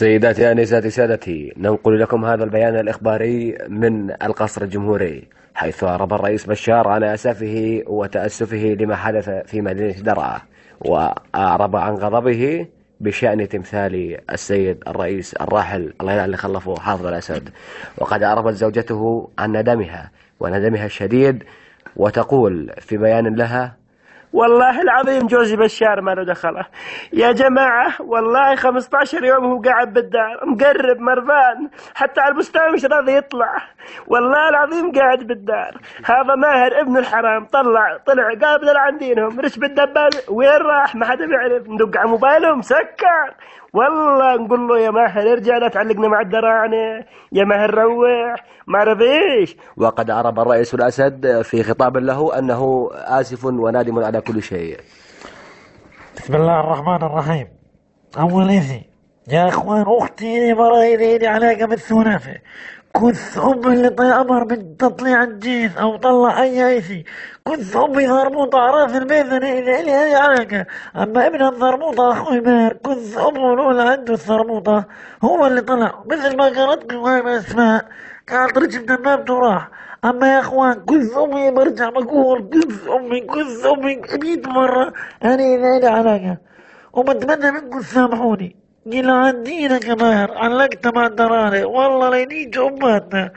سيداتي آنساتي سادتي، ننقل لكم هذا البيان الإخباري من القصر الجمهوري، حيث أعرب الرئيس بشار عن أسفه وتأسفه لما حدث في مدينة درعا، وأعرب عن غضبه بشأن تمثال السيد الرئيس الراحل الله يلعن اللي خلفه حافظ الأسد. وقد أعربت زوجته عن ندمها وندمها الشديد، وتقول في بيان لها: والله العظيم جوزي بشار ما له دخله يا جماعة، والله 15 يوم هو قاعد بالدار مقرب مرفان، حتى على البستان مش راضي يطلع، والله العظيم قاعد بالدار. هذا ماهر ابن الحرام طلع قابل عن دينهم، رش بالدبال وين راح ما حدا بيعرف، ندق على موبايله مسكر. والله نقول له يا ماهر ارجع لا تعلقنا مع الدراعنة، يا ماهر روح ما رضيش. وقد أعرب الرئيس الأسد في خطاب له أنه آسف ونادم على كل شيء. بسم الله الرحمن الرحيم. أول شيء يا إخوان، أختي براي لي علاقة بالسونافة، كنت أم اللي أمر بتطليع الجيش أو طلع أي شيء، كنت أمي ضربوطة على راس البيت، إلي أي علاقة. أما ابن الضربوطة أخوي ماهر، كنت أمه الأولى عنده الضربوطة، هو اللي طلع مثل ما قالتكم هاي أسماء، قالت رجب دمامته وراح. أما يا إخوان، كنت أمي برجع بقول كنت أمي 100 مرة أنا إلي علاقة، وبتمنى منكم تسامحوني. قل عن دينك يا ماهر، علقت مع الدرارة والله لينيج أماتنا.